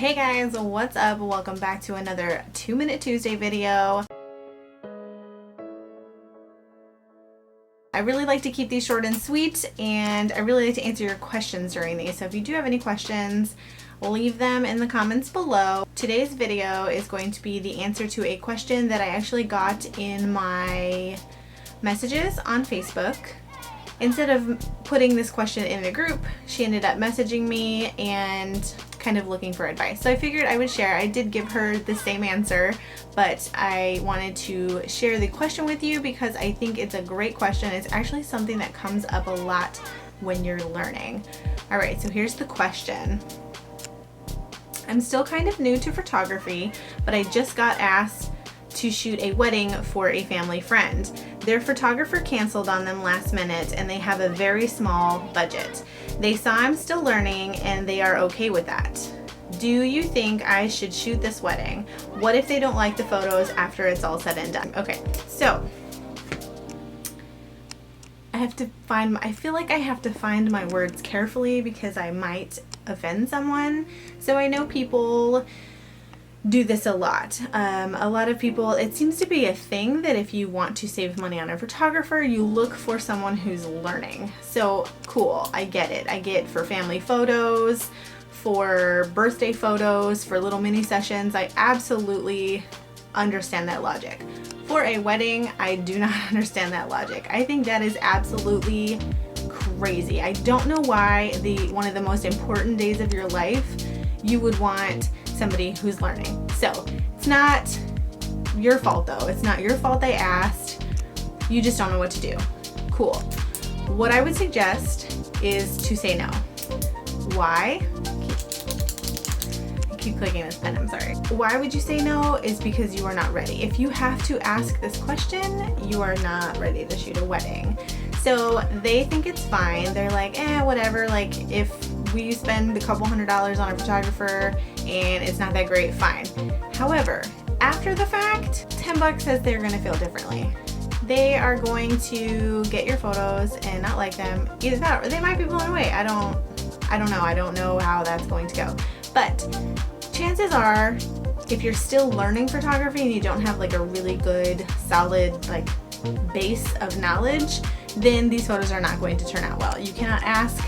Hey guys, what's up? Welcome back to another 2-Minute Tuesday video. I really like to keep these short and sweet, and I really like to answer your questions during these. So if you do have any questions, leave them in the comments below. Today's video is going to be the answer to a question that I actually got in my messages on Facebook. Instead of putting this question in a group, she ended up messaging me and kind of looking for advice. So I figured I would share. I did give her the same answer, but I wanted to share the question with you because I think it's a great question. It's actually something that comes up a lot when you're learning. All right, so here's the question. I'm still kind of new to photography, but I just got asked to shoot a wedding for a family friend. Their photographer canceled on them last minute and they have a very small budget. They saw I'm still learning and they are okay with that. Do you think I should shoot this wedding? What if they don't like the photos after it's all said and done? Okay, so I feel like I have to find my words carefully because I might offend someone. So I know people do this a lot. A lot of people, it seems to be a thing that if you want to save money on a photographer, you look for someone who's learning. So cool, I get it. I get for family photos, for birthday photos, for little mini sessions. I absolutely understand that logic. For a wedding, I do not understand that logic. I think that is absolutely crazy. I don't know why one of the most important days of your life you would want somebody who's learning. So it's not your fault though. It's not your fault they asked. You just don't know what to do. Cool. What I would suggest is to say no. Why? I keep clicking this pen, I'm sorry. Why would you say no is because you are not ready. If you have to ask this question, you are not ready to shoot a wedding. So they think it's fine. They're like, whatever. Like if we spend a couple $100s on a photographer and it's not that great, fine. However, after the fact, $10 says they're gonna feel differently. They are going to get your photos and not like them. Either that or they might be blown away. I don't know. I don't know how that's going to go. But chances are, if you're still learning photography and you don't have like a really good, solid like base of knowledge, then these photos are not going to turn out well. You cannot ask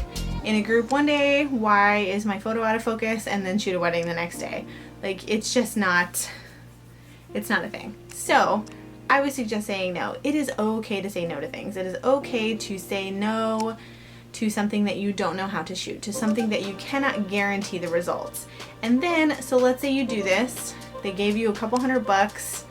in a group one day, why is my photo out of focus, and then shoot a wedding the next day. Like, it's just not, it's not a thing. So I would suggest saying no. It is okay to say no to things. It is okay to say no to something that you don't know how to shoot, to something that you cannot guarantee the results. And then, so let's say you do this, they gave you a couple $100,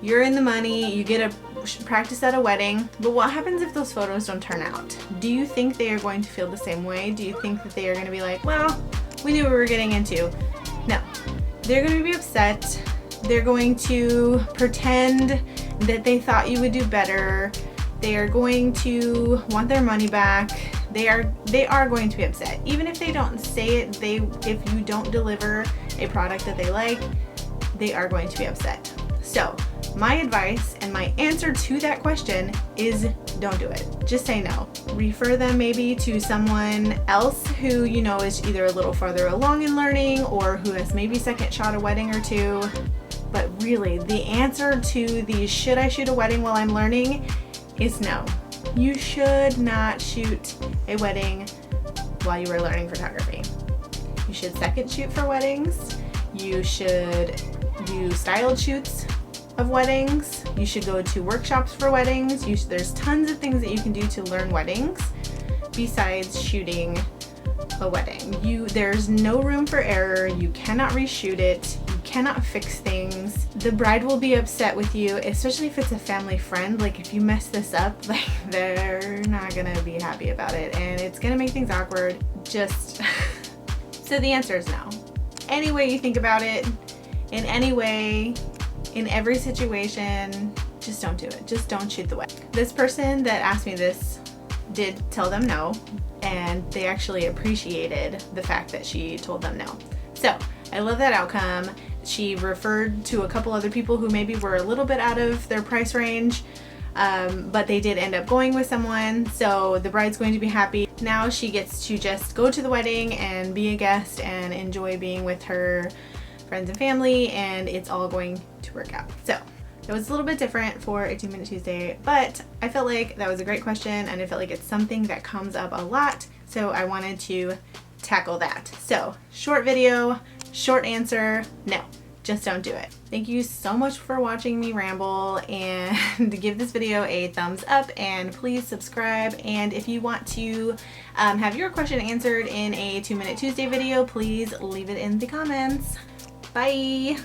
you're in the money, you get a practice at a wedding, but what happens if those photos don't turn out? Do you think they are going to feel the same way? Do you think that they are going to be like, well, we knew what we were getting into? No, they're going to be upset. They're going to pretend that they thought you would do better. They are going to want their money back. They are going to be upset. Even if they don't say it, if you don't deliver a product that they like, they are going to be upset. So my advice and my answer to that question is don't do it. Just say no. Refer them maybe to someone else who you know is either a little farther along in learning or who has maybe second shot a wedding or two. But really, the answer to the should I shoot a wedding while I'm learning is no. You should not shoot a wedding while you are learning photography. You should second shoot for weddings. You should do styled shoots of weddings. You should go to workshops for weddings. There's tons of things that you can do to learn weddings besides shooting a wedding. There's no room for error. You cannot reshoot it. You cannot fix things. The bride will be upset with you, especially if it's a family friend. Like if you mess this up, like they're not gonna be happy about it and it's gonna make things awkward. Just so the answer is no. Any way you think about it, in any way, in every situation, just don't do it. Just don't shoot the wedding. This person that asked me this did tell them no, and they actually appreciated the fact that she told them no. So I love that outcome. She referred to a couple other people who maybe were a little bit out of their price range, but they did end up going with someone. So the bride's going to be happy. Now she gets to just go to the wedding and be a guest and enjoy being with her friends and family, and it's all going to work out. So it was a little bit different for a 2 Minute Tuesday, but I felt like that was a great question, and I felt like it's something that comes up a lot, so I wanted to tackle that. So short video, short answer, no, just don't do it. Thank you so much for watching me ramble, and give this video a thumbs up, and please subscribe. And if you want to have your question answered in a 2 Minute Tuesday video, please leave it in the comments. Bye!